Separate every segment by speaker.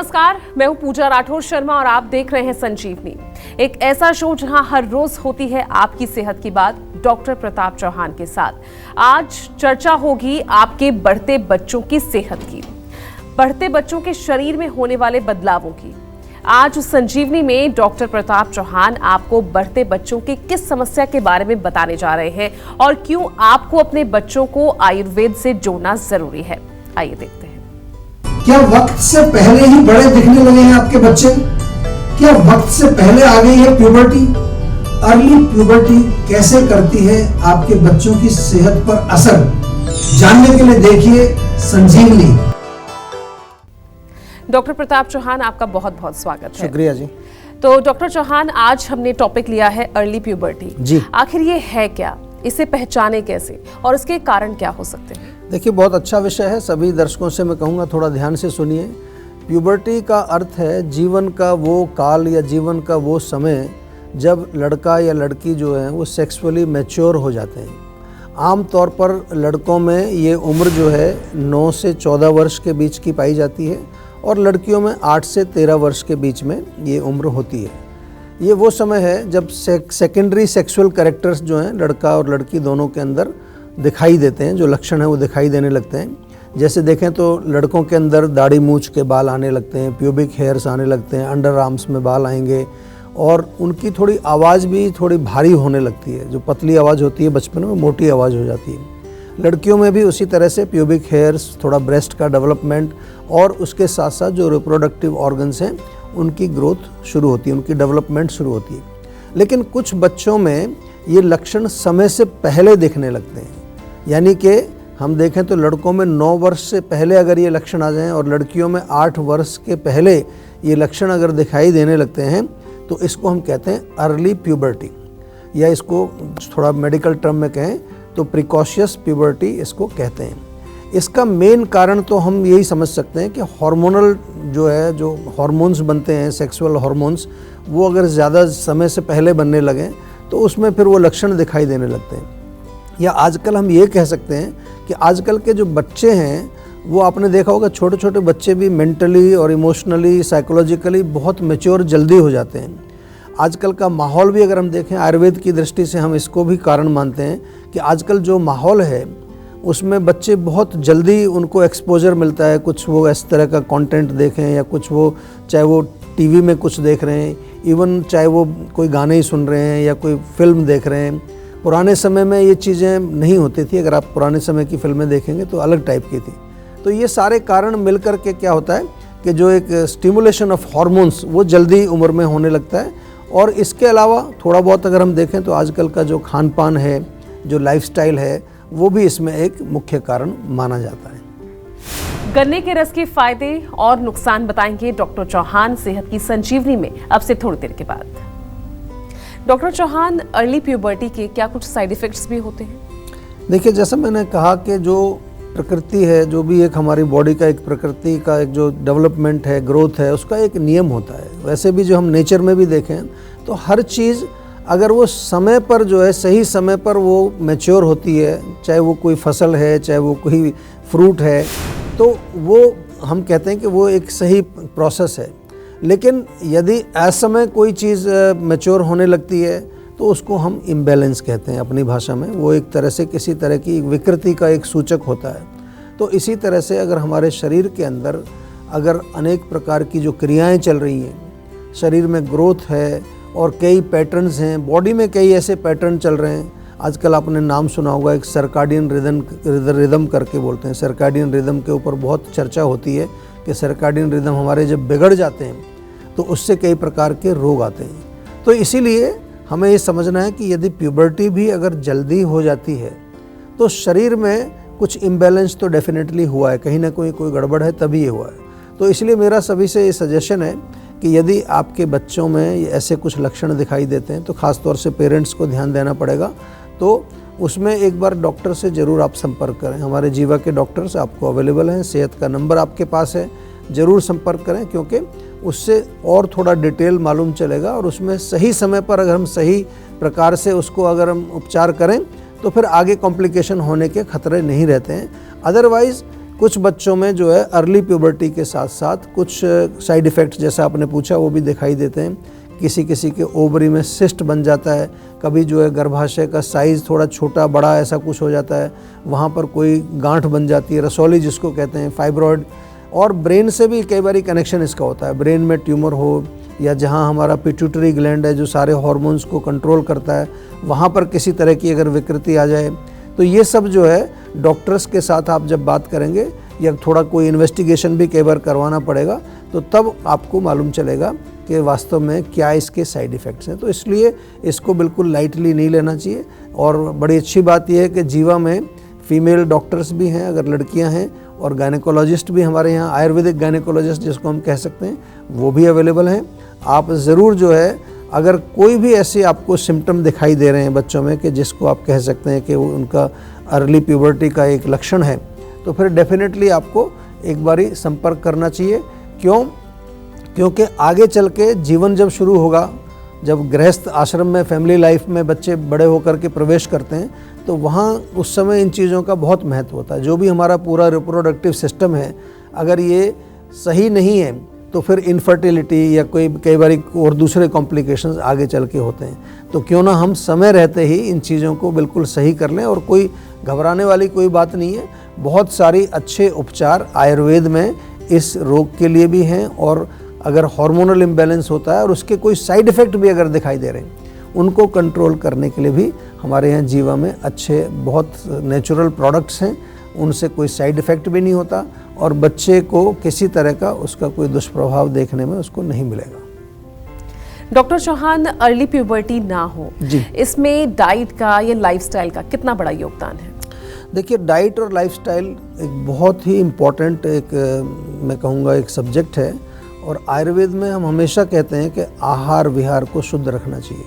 Speaker 1: नमस्कार, मैं हूं पूजा राठौर शर्मा और आप देख रहे हैं संजीवनी, एक ऐसा शो जहां हर रोज होती है आपकी सेहत की बात डॉक्टर प्रताप चौहान के साथ। आज चर्चा होगी आपके बढ़ते बच्चों की सेहत की, बढ़ते बच्चों के शरीर में होने वाले बदलावों की। आज संजीवनी में डॉक्टर प्रताप चौहान आपको बढ़ते बच्चों की किस समस्या के बारे में बताने जा रहे हैं और क्यों आपको अपने बच्चों को आयुर्वेद से जोड़ना जरूरी है। आइए देखते हैं।
Speaker 2: क्या वक्त से पहले ही बड़े दिखने लगे हैं आपके बच्चे? क्या वक्त से पहले आ गई है प्यूबर्टी? अर्ली प्यूबर्टी कैसे करती है आपके बच्चों की सेहत पर असर? जानने के लिए देखिए संजीवनी।
Speaker 1: डॉक्टर प्रताप चौहान, आपका बहुत बहुत स्वागत है।
Speaker 2: शुक्रिया जी।
Speaker 1: तो डॉक्टर चौहान, आज हमने टॉपिक लिया है अर्ली प्यूबर्टी
Speaker 2: जी।
Speaker 1: आखिर ये है क्या, इसे पहचाने कैसे और इसके कारण क्या हो सकते हैं?
Speaker 2: देखिए, बहुत अच्छा विषय है। सभी दर्शकों से मैं कहूँगा थोड़ा ध्यान से सुनिए। प्यूबर्टी का अर्थ है जीवन का वो काल या जीवन का वो समय जब लड़का या लड़की जो है वो सेक्सुअली मैच्योर हो जाते हैं। आम तौर पर लड़कों में ये उम्र जो है 9 से 14 वर्ष के बीच की पाई जाती है और लड़कियों में 8 से 13 वर्ष के बीच में ये उम्र होती है। ये वो समय है जब सेकेंडरी सेक्सुअल कैरेक्टर्स जो हैं लड़का और लड़की दोनों के अंदर दिखाई देते हैं, जो लक्षण हैं वो दिखाई देने लगते हैं। जैसे देखें तो लड़कों के अंदर दाढ़ी मूंछ के बाल आने लगते हैं, प्यूबिक हेयर्स आने लगते हैं, अंडर आर्म्स में बाल आएंगे और उनकी थोड़ी आवाज़ भी थोड़ी भारी होने लगती है। जो पतली आवाज़ होती है बचपन में, मोटी आवाज़ हो जाती है। लड़कियों में भी उसी तरह से प्यूबिक हेयर्स, थोड़ा ब्रेस्ट का डेवलपमेंट और उसके साथ साथ जो रिप्रोडक्टिव ऑर्गन्स हैं उनकी ग्रोथ शुरू होती है, उनकी डेवलपमेंट शुरू होती है। लेकिन कुछ बच्चों में ये लक्षण समय से पहले दिखने लगते हैं। यानी कि हम देखें तो लड़कों में 9 वर्ष से पहले अगर ये लक्षण आ जाएं और लड़कियों में 8 वर्ष के पहले ये लक्षण अगर दिखाई देने लगते हैं तो इसको हम कहते हैं अर्ली प्यूबर्टी, या इसको थोड़ा मेडिकल टर्म में कहें तो प्रिकॉशियस प्यूबर्टी इसको कहते हैं। इसका मेन कारण तो हम यही समझ सकते हैं कि हार्मोनल जो है, जो हार्मोन्स बनते हैं सेक्सुअल हार्मोन्स, वो अगर ज़्यादा समय से पहले बनने लगें तो उसमें फिर वो लक्षण दिखाई देने लगते हैं। या आजकल हम ये कह सकते हैं कि आजकल के जो बच्चे हैं वो आपने देखा होगा, छोटे छोटे बच्चे भी मेंटली और इमोशनली साइकोलॉजिकली बहुत मैच्योर जल्दी हो जाते हैं। आजकल का माहौल भी अगर हम देखें आयुर्वेद की दृष्टि से हम इसको भी कारण मानते हैं कि आजकल जो माहौल है उसमें बच्चे बहुत जल्दी उनको एक्सपोजर मिलता है। कुछ वो इस तरह का कंटेंट देखें या कुछ वो चाहे वो टीवी में कुछ देख रहे हैं, इवन चाहे वो कोई गाने ही सुन रहे हैं या कोई फिल्म देख रहे हैं। पुराने समय में ये चीज़ें नहीं होती थी। अगर आप पुराने समय की फिल्में देखेंगे तो अलग टाइप की थी। तो ये सारे कारण मिलकर के क्या होता है कि जो एक स्टिमुलेशन ऑफ हार्मोन्स वो जल्दी उम्र में होने लगता है। और इसके अलावा थोड़ा बहुत अगर हम देखें तो आजकल का जो खान पान है, जो लाइफस्टाइल है, वो भी इसमें एक मुख्य कारण माना जाता है।
Speaker 1: गन्ने के रस के फायदे और नुकसान बताएंगे डॉक्टर चौहान सेहत की संजीवनी में अब से थोड़ी देर के बाद। डॉक्टर चौहान, अर्ली प्यूबर्टी के क्या कुछ साइड इफेक्ट्स भी होते हैं?
Speaker 2: देखिए, जैसा मैंने कहा कि जो प्रकृति है, जो भी एक हमारी बॉडी का एक प्रकृति का एक जो डेवलपमेंट है, ग्रोथ है, उसका एक नियम होता है। वैसे भी जो हम नेचर में भी देखें तो हर चीज़ अगर वो समय पर जो है, सही समय पर वो मैच्योर होती है, चाहे वो कोई फसल है, चाहे वो कोई फ्रूट है, तो वो हम कहते हैं कि वो एक सही प्रोसेस है। लेकिन यदि असमय कोई चीज़ मैच्योर होने लगती है तो उसको हम इम्बैलेंस कहते हैं अपनी भाषा में। वो एक तरह से किसी तरह की विकृति का एक सूचक होता है। तो इसी तरह से अगर हमारे शरीर के अंदर अगर अनेक प्रकार की जो क्रियाएं चल रही हैं, शरीर में ग्रोथ है और कई पैटर्न्स हैं, बॉडी में कई ऐसे पैटर्न चल रहे हैं। आजकल आपने नाम सुना होगा, एक सर्काडियन रिदम करके बोलते हैं। सर्काडियन रिदम के ऊपर बहुत चर्चा होती है कि सर्काडियन रिदम हमारे जब बिगड़ जाते हैं तो उससे कई प्रकार के रोग आते हैं। तो इसीलिए हमें ये समझना है कि यदि प्यूबर्टी भी अगर जल्दी हो जाती है तो शरीर में कुछ इम्बैलेंस तो डेफिनेटली हुआ है, कहीं ना कोई गड़बड़ है, तभी ये हुआ है। तो इसलिए मेरा सभी से ये सजेशन है कि यदि आपके बच्चों में ऐसे कुछ लक्षण दिखाई देते हैं तो ख़ास तौर से पेरेंट्स को ध्यान देना पड़ेगा। तो उसमें एक बार डॉक्टर से ज़रूर आप संपर्क करें। हमारे जीवा के डॉक्टर्स आपको अवेलेबल हैं, सेहत का नंबर आपके पास है, ज़रूर संपर्क करें, क्योंकि उससे और थोड़ा डिटेल मालूम चलेगा और उसमें सही समय पर अगर हम सही प्रकार से उसको अगर हम उपचार करें तो फिर आगे कॉम्प्लिकेशन होने के खतरे नहीं रहते हैं। अदरवाइज़ कुछ बच्चों में जो है अर्ली प्यूबर्टी के साथ साथ कुछ साइड इफ़ेक्ट्स जैसा आपने पूछा वो भी दिखाई देते हैं। किसी किसी के ओवरी में सिस्ट बन जाता है, कभी जो है गर्भाशय का साइज़ थोड़ा छोटा बड़ा ऐसा कुछ हो जाता है, वहाँ पर कोई गांठ बन जाती है, रसौली जिसको कहते हैं, फाइब्रॉइड। और ब्रेन से भी कई बार कनेक्शन इसका होता है, ब्रेन में ट्यूमर हो या जहाँ हमारा पिट्यूटरी ग्लैंड है जो सारे हार्मोन्स को कंट्रोल करता है, वहाँ पर किसी तरह की अगर विकृति आ जाए, तो ये सब जो है डॉक्टर्स के साथ आप जब बात करेंगे या थोड़ा कोई इन्वेस्टिगेशन भी कई बार करवाना पड़ेगा, तो तब आपको मालूम चलेगा कि वास्तव में क्या इसके साइड इफ़ेक्ट्स हैं। तो इसलिए इसको बिल्कुल लाइटली नहीं लेना चाहिए। और बड़ी अच्छी बात यह है कि जीवा में फ़ीमेल डॉक्टर्स भी हैं अगर लड़कियां हैं, और गायनेकोलॉजिस्ट भी हमारे यहाँ, आयुर्वेदिक गायनेकोलॉजिस्ट जिसको हम कह सकते हैं, वो भी अवेलेबल हैं। आप ज़रूर जो है अगर कोई भी ऐसे आपको सिम्टम दिखाई दे रहे हैं बच्चों में कि जिसको आप कह सकते हैं कि वो उनका अर्ली प्यूबर्टी का एक लक्षण है, तो फिर डेफिनेटली आपको एक बारी संपर्क करना चाहिए। क्योंकि आगे चल के जीवन जब शुरू होगा, जब गृहस्थ आश्रम में फैमिली लाइफ में बच्चे बड़े होकर के प्रवेश करते हैं, तो वहाँ उस समय इन चीज़ों का बहुत महत्व होता है। जो भी हमारा पूरा रिप्रोडक्टिव सिस्टम है, अगर ये सही नहीं है तो फिर इनफर्टिलिटी या कई बार और दूसरे कॉम्प्लिकेशंस आगे चल के होते हैं। तो क्यों ना हम समय रहते ही इन चीज़ों को बिल्कुल सही कर लें, और कोई घबराने वाली कोई बात नहीं है। बहुत सारी अच्छे उपचार आयुर्वेद में इस रोग के लिए भी हैं, और अगर हार्मोनल इम्बैलेंस होता है और उसके कोई साइड इफ़ेक्ट भी अगर दिखाई दे रहे हैं, उनको कंट्रोल करने के लिए भी हमारे यहाँ जीवा में अच्छे बहुत नेचुरल प्रोडक्ट्स हैं। उनसे कोई साइड इफ़ेक्ट भी नहीं होता, और बच्चे को किसी तरह का उसका कोई दुष्प्रभाव देखने में उसको नहीं मिलेगा।
Speaker 1: डॉक्टर चौहान, अर्ली प्यूबर्टी ना हो
Speaker 2: जी,
Speaker 1: इसमें डाइट का या लाइफस्टाइल का कितना बड़ा योगदान है?
Speaker 2: देखिए, डाइट और लाइफस्टाइल एक बहुत ही इम्पॉर्टेंट मैं कहूँगा एक सब्जेक्ट है। और आयुर्वेद में हम हमेशा कहते हैं कि आहार विहार को शुद्ध रखना चाहिए।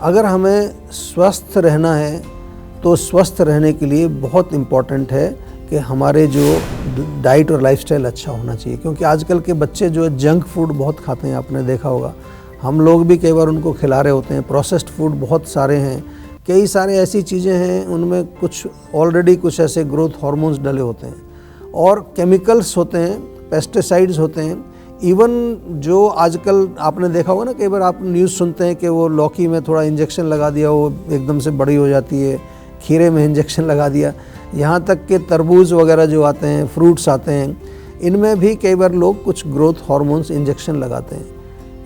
Speaker 2: अगर हमें स्वस्थ रहना है तो स्वस्थ रहने के लिए बहुत इम्पॉर्टेंट है कि हमारे जो डाइट और लाइफस्टाइल अच्छा होना चाहिए। क्योंकि आजकल के बच्चे जो है जंक फूड बहुत खाते हैं, आपने देखा होगा, हम लोग भी कई बार उनको खिला रहे होते हैं। प्रोसेस्ड फूड बहुत सारे हैं, कई सारे ऐसी चीज़ें हैं उनमें कुछ ऑलरेडी कुछ ऐसे ग्रोथ हार्मोन्स डले होते हैं, और केमिकल्स होते हैं, पेस्टिसाइड्स होते हैं। इवन जो आजकल आपने देखा होगा ना, कई बार आप न्यूज़ सुनते हैं कि वो लौकी में थोड़ा इंजेक्शन लगा दिया, वो एकदम से बड़ी हो जाती है, खीरे में इंजेक्शन लगा दिया, यहाँ तक कि तरबूज वगैरह जो आते हैं, फ्रूट्स आते हैं, इनमें भी कई बार लोग कुछ ग्रोथ हार्मोन्स इंजेक्शन लगाते हैं।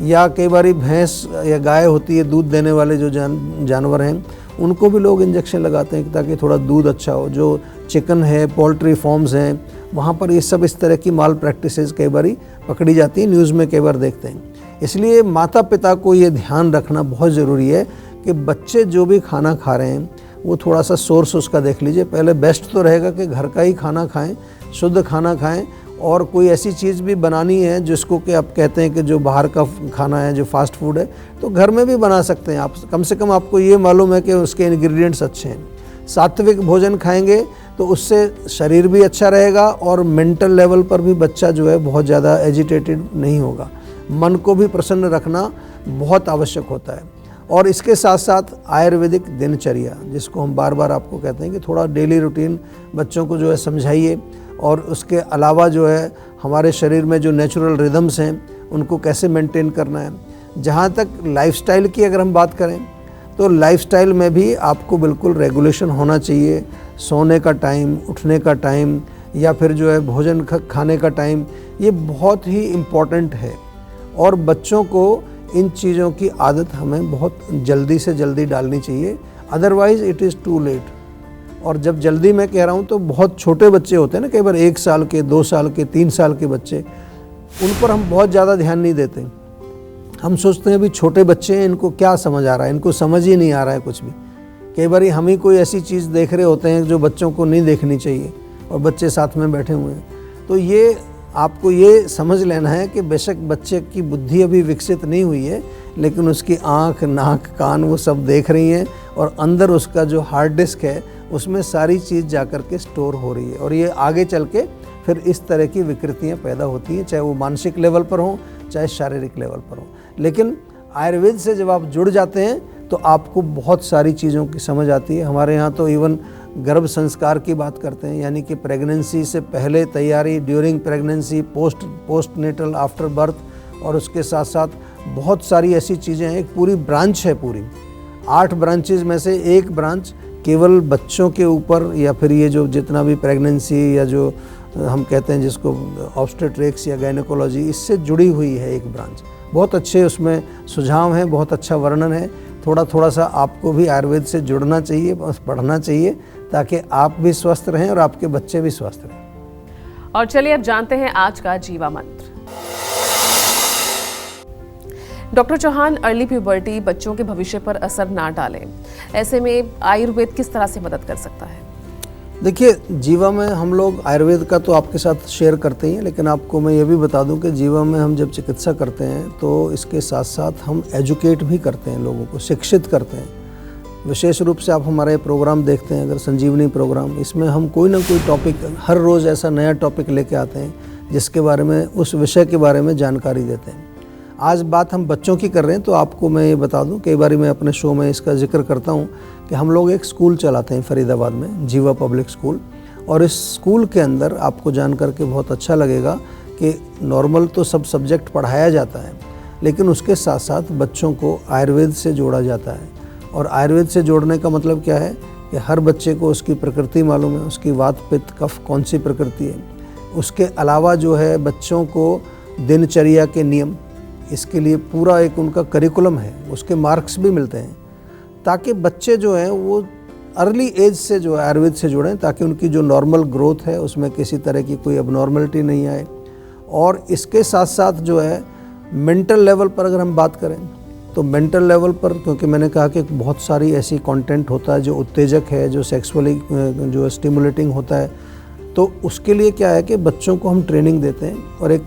Speaker 2: या कई बार भैंस या गाय होती है, दूध देने वाले जो जानवर हैं, उनको भी लोग इंजेक्शन लगाते हैं ताकि थोड़ा दूध अच्छा हो। जो चिकन है, पोल्ट्री फार्म्स हैं, वहाँ पर ये सब इस तरह की माल प्रैक्टिसेस कई बार पकड़ी जाती है, न्यूज़ में कई बार देखते हैं। इसलिए माता पिता को ये ध्यान रखना बहुत ज़रूरी है कि बच्चे जो भी खाना खा रहे हैं वो थोड़ा सा सोर्स उसका देख लीजिए। पहले बेस्ट तो रहेगा कि घर का ही खाना खाएं, शुद्ध खाना खाएं, और कोई ऐसी चीज़ भी बनानी है जिसको कि आप कहते हैं कि जो बाहर का खाना है, जो फास्ट फूड है, तो घर में भी बना सकते हैं आप। कम से कम आपको ये मालूम है कि उसके इंग्रेडिएंट्स अच्छे हैं। सात्विक भोजन खाएंगे तो उससे शरीर भी अच्छा रहेगा, और मेंटल लेवल पर भी बच्चा जो है बहुत ज़्यादा एजिटेटेड नहीं होगा। मन को भी प्रसन्न रखना बहुत आवश्यक होता है। और इसके साथ साथ आयुर्वेदिक दिनचर्या, जिसको हम बार बार आपको कहते हैं कि थोड़ा डेली रूटीन बच्चों को जो है समझाइए। और उसके अलावा जो है हमारे शरीर में जो नेचुरल रिदम्स हैं उनको कैसे मेंटेन करना है। जहाँ तक लाइफस्टाइल की अगर हम बात करें, तो लाइफस्टाइल में भी आपको बिल्कुल रेगुलेशन होना चाहिए। सोने का टाइम, उठने का टाइम, या फिर जो है भोजन खाने का टाइम, ये बहुत ही इम्पॉर्टेंट है। और बच्चों को इन चीज़ों की आदत हमें बहुत जल्दी से जल्दी डालनी चाहिए, otherwise it is too late. और जब जल्दी मैं कह रहा हूँ तो बहुत छोटे बच्चे होते हैं ना, कई बार 1 साल के, 2 साल के, 3 साल के बच्चे, उन पर हम बहुत ज़्यादा ध्यान नहीं देते। हम सोचते हैं अभी छोटे बच्चे हैं, इनको क्या समझ आ रहा है, इनको समझ ही नहीं आ रहा है कुछ भी। कई बार हम ही कोई ऐसी चीज़ देख रहे होते हैं जो बच्चों को नहीं देखनी चाहिए, और बच्चे साथ में बैठे हुए हैं। तो ये आपको ये समझ लेना है कि बेशक बच्चे की बुद्धि अभी विकसित नहीं हुई है, लेकिन उसकी आँख, नाक, कान वो सब देख रही हैं, और अंदर उसका जो हार्ड डिस्क है उसमें सारी चीज़ जाकर के स्टोर हो रही है। और ये आगे चल के फिर इस तरह की विकृतियाँ पैदा होती हैं, चाहे वो मानसिक लेवल पर हो, चाहे शारीरिक लेवल पर हो। लेकिन आयुर्वेद से जब आप जुड़ जाते हैं तो आपको बहुत सारी चीज़ों की समझ आती है। हमारे यहाँ तो इवन गर्भ संस्कार की बात करते हैं, यानी कि प्रेगनेंसी से पहले तैयारी, during pregnancy, post natal, after birth, और उसके साथ साथ बहुत सारी ऐसी चीज़ें हैं। एक पूरी ब्रांच है, पूरी 8 ब्रांचेज में से एक ब्रांच केवल बच्चों के ऊपर, या फिर ये जो जितना भी प्रेगनेंसी या जो हम कहते हैं जिसको ऑब्स्टेट्रिक्स या गायनेकोलॉजी, इससे जुड़ी हुई है एक ब्रांच। बहुत अच्छे उसमें सुझाव हैं, बहुत अच्छा वर्णन है। थोड़ा सा आपको भी आयुर्वेद से जुड़ना चाहिए, पढ़ना चाहिए, ताकि आप भी स्वस्थ रहें और आपके बच्चे भी स्वस्थ रहें।
Speaker 1: और चलिए अब जानते हैं आज का जीवा मंत्र। डॉक्टर चौहान, अर्ली प्यूबर्टी बच्चों के भविष्य पर असर ना डाले, ऐसे में आयुर्वेद किस तरह से मदद कर सकता है?
Speaker 2: देखिए, जीवा में हम लोग आयुर्वेद का तो आपके साथ शेयर करते ही हैं, लेकिन आपको मैं ये भी बता दूं कि जीवा में हम जब चिकित्सा करते हैं तो इसके साथ साथ हम एजुकेट भी करते हैं, लोगों को शिक्षित करते हैं। विशेष रूप से आप हमारा ये प्रोग्राम देखते हैं, अगर संजीवनी प्रोग्राम, इसमें हम कोई ना कोई टॉपिक, हर रोज़ ऐसा नया टॉपिक लेके आते हैं जिसके बारे में, उस विषय के बारे में जानकारी देते हैं। आज बात हम बच्चों की कर रहे हैं, तो आपको मैं ये बता दूं, कई बार मैं अपने शो में इसका जिक्र करता हूं कि हम लोग एक स्कूल चलाते हैं फरीदाबाद में, जीवा पब्लिक स्कूल। और इस स्कूल के अंदर आपको जान करके बहुत अच्छा लगेगा कि नॉर्मल तो सब सब्जेक्ट पढ़ाया जाता है, लेकिन उसके साथ साथ बच्चों को आयुर्वेद से जोड़ा जाता है। और आयुर्वेद से जोड़ने का मतलब क्या है कि हर बच्चे को उसकी प्रकृति मालूम है, उसकी वात पित्त कफ कौन सी प्रकृति है। उसके अलावा जो है बच्चों को दिनचर्या के नियम, इसके लिए पूरा एक उनका करिकुलम है, उसके मार्क्स भी मिलते हैं, ताकि बच्चे जो हैं वो अर्ली एज से जो है आयुर्वेद से जुड़ें, ताकि उनकी जो नॉर्मल ग्रोथ है उसमें किसी तरह की कोई अबनॉर्मलिटी नहीं आए। और इसके साथ साथ जो है मेंटल लेवल पर अगर हम बात करें तो मेंटल लेवल पर, क्योंकि मैंने कहा कि बहुत सारी ऐसी कंटेंट होता है जो उत्तेजक है, जो सेक्सुअली जो स्टिमुलेटिंग होता है, तो उसके लिए क्या है कि बच्चों को हम ट्रेनिंग देते हैं। और एक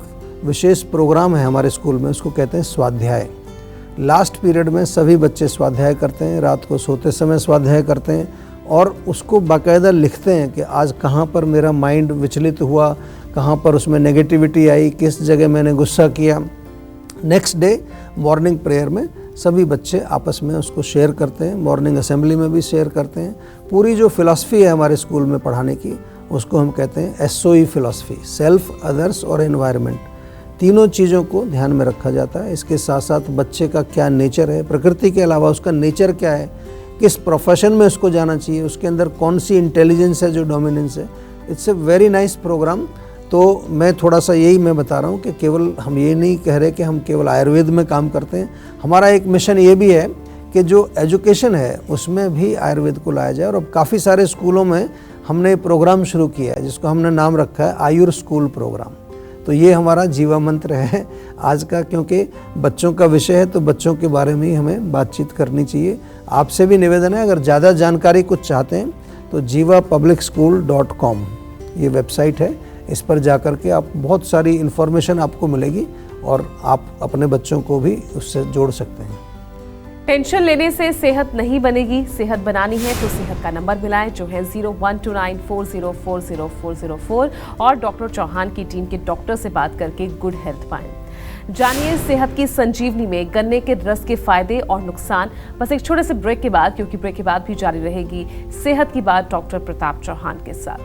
Speaker 2: विशेष प्रोग्राम है हमारे स्कूल में, उसको कहते हैं स्वाध्याय। लास्ट पीरियड में सभी बच्चे स्वाध्याय करते हैं, रात को सोते समय स्वाध्याय करते हैं, और उसको बाकायदा लिखते हैं कि आज कहाँ पर मेरा माइंड विचलित हुआ, कहाँ पर उसमें नेगेटिविटी आई, किस जगह मैंने गुस्सा किया। नेक्स्ट डे मॉर्निंग प्रेयर में सभी बच्चे आपस में उसको शेयर करते हैं, मॉर्निंग असेंबली में भी शेयर करते हैं। पूरी जो फिलॉसफी है हमारे स्कूल में पढ़ाने की, उसको हम कहते हैं SOE फिलॉसफी, सेल्फ, अदर्स और एनवायरनमेंट। तीनों चीज़ों को ध्यान में रखा जाता है। इसके साथ साथ बच्चे का क्या नेचर है, प्रकृति के अलावा उसका नेचर क्या है, किस प्रोफेशन में उसको जाना चाहिए, उसके अंदर कौन सी इंटेलिजेंस है जो डोमिनेंस है। It's a very nice program. तो मैं थोड़ा सा यही मैं बता रहा हूँ कि केवल हम ये नहीं कह रहे कि हम केवल आयुर्वेद में काम करते हैं। हमारा एक मिशन ये भी है कि जो एजुकेशन है उसमें भी आयुर्वेद को लाया जाए। और अब काफ़ी सारे स्कूलों में हमने प्रोग्राम शुरू किया है जिसको हमने नाम रखा है आयुर स्कूल प्रोग्राम। तो ये हमारा जीवा मंत्र है आज का, क्योंकि बच्चों का विषय है तो बच्चों के बारे में ही हमें बातचीत करनी चाहिए। आपसे भी निवेदन है, अगर ज़्यादा जानकारी कुछ चाहते हैं तो jivapublicschool.com ये वेबसाइट है, इस पर जाकर के आप बहुत सारी इन्फॉर्मेशन आपको मिलेगी और आप अपने बच्चों को भी उससे जोड़ सकते हैं।
Speaker 1: टेंशन लेने से सेहत नहीं बनेगी, सेहत बनानी है तो सेहत का नंबर मिलाएं जो है 0129404004 और डॉक्टर चौहान की टीम के डॉक्टर से बात करके गुड हेल्थ पाएं। जानिए सेहत की संजीवनी में गन्ने के रस के फायदे और नुकसान, बस एक छोटे से ब्रेक के बाद, क्योंकि ब्रेक के बाद भी जारी रहेगी सेहत की बात डॉक्टर प्रताप चौहान के साथ।